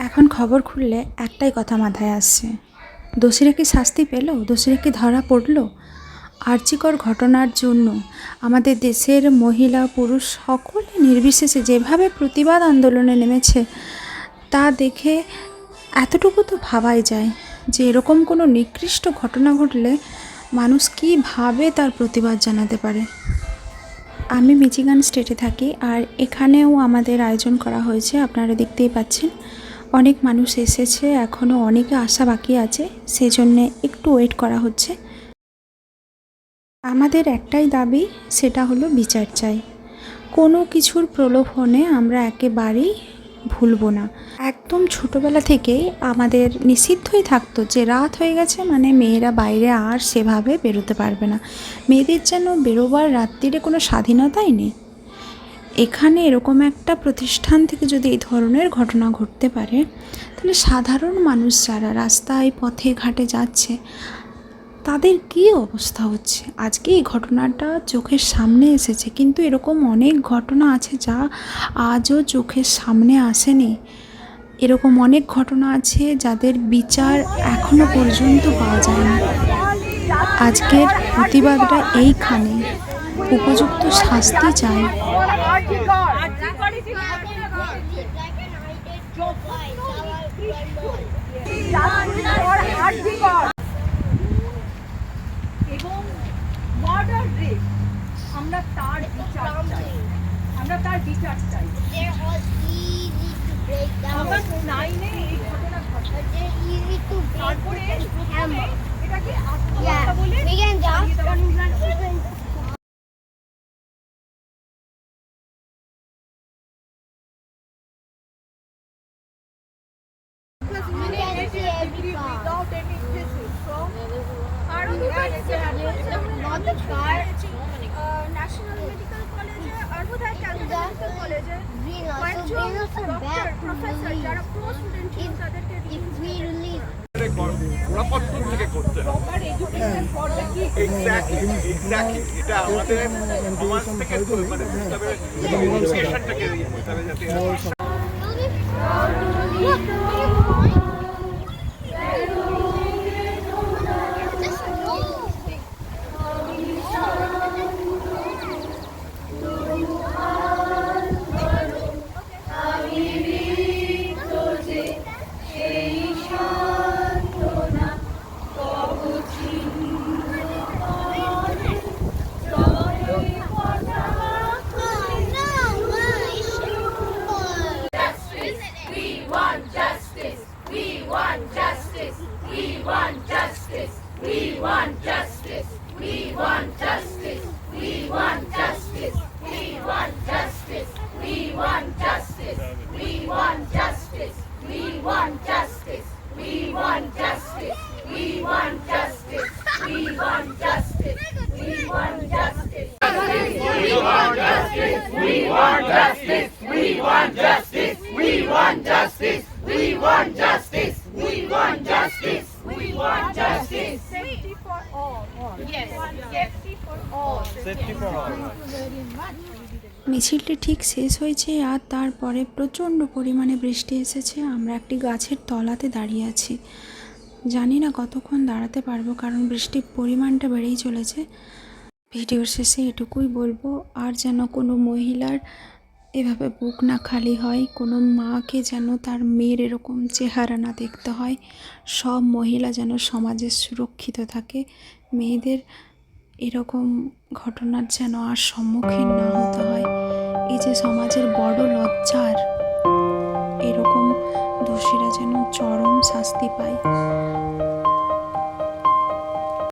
এখন খবর খুললে একটাই কথা মাথায় আসছে, দোষীরা কি শাস্তি পেল? দোষীরা কি ধরা পড়ল? আর্চিকর ঘটনার জন্য আমাদের দেশের মহিলা পুরুষ সকলে নির্বিশেষে যেভাবে প্রতিবাদ আন্দোলনে নেমেছে তা দেখে এতটুকু তো ভাবাই যায় যে এরকম কোনো নিকৃষ্ট ঘটনা ঘটলে মানুষ কীভাবে তার প্রতিবাদ জানাতে পারে। আমি মিচিগান স্টেটে থাকি, আর এখানেও আমাদের আয়োজন করা হয়েছে, আপনারা দেখতেই পাচ্ছেন। অনেক মানুষ এসেছে, এখনও অনেকে আসা বাকি আছে, সেই জন্যে একটু ওয়েট করা হচ্ছে। আমাদের একটাই দাবি, সেটা হলো বিচার চাই। কোনো কিছুর প্রলোভনে আমরা একেবারেই ভুলব না। একদম ছোটোবেলা থেকেই আমাদের নিষিদ্ধই থাকতো যে রাত হয়ে গেছে মানে মেয়েরা বাইরে আর সেভাবে বেরোতে পারবে না। মেয়েদের যেন বেরোবার রাত্রিরে কোনো স্বাধীনতাই নেই। এখানে এরকম একটা প্রতিষ্ঠান থেকে যদি এই ধরনের ঘটনা ঘটতে পারে, তাহলে সাধারণ মানুষ যারা রাস্তায় পথে ঘাটে যাচ্ছে তাদের কী অবস্থা হচ্ছে। আজকে এই ঘটনাটা চোখের সামনে এসেছে, কিন্তু এরকম অনেক ঘটনা আছে যা আজও চোখের সামনে আসেনি। এরকম অনেক ঘটনা আছে যাদের বিচার এখনো পর্যন্ত পাওয়া যায়নি। আজকের প্রতিবাদটা এইখানে, উপযুক্ত শাস্তি চাই। এবং মার্ডার রেপ, আমরা তার বিচার চাই, আমরা তার বিচার চাই। অগস্ট 9-এ এই ঘটনা ঘটে, তারপরে এটাকে আত্মহত্যা বলে ন্যাশনাল মেডিকেল কলেজে আর বোধহয় ক্যালকাটা মেডিকেল কলেজে কয়েকজন ডক্টর প্রফেসর যারা প্রো স্টুডেন্ট ছিল তাদেরকে গোড়াপত্তন থেকে করতে হবে। এক্স্যাক্টলি এটা আমাদের সমাজ থেকে মানে এডুকেশনটাকে যাতে মিছিলটি ঠিক শেষ হয়েছে আর তারপরে প্রচণ্ড পরিমাণে বৃষ্টি এসেছে। আমরা একটি গাছের তলাতে দাঁড়িয়ে আছি, জানি না কতক্ষণ দাঁড়াতে পারবো, কারণ বৃষ্টির পরিমাণটা বেড়েই চলেছে। ভিডিওর শেষে এটুকুই বলবো, আর যেন কোনো মহিলার এভাবে বুক না খালি হয়, কোনো মাকে যেন তার মেয়ের এরকম চেহারা না দেখতে হয়। সব মহিলা যেন সমাজে সুরক্ষিত থাকে, মেয়েদের এরকম ঘটনার যেন আর সম্মুখীন না হতে হয়। এই যে সমাজের বড় লজ্জার, এরকম দোষীরা যেন চরম শাস্তি পায়।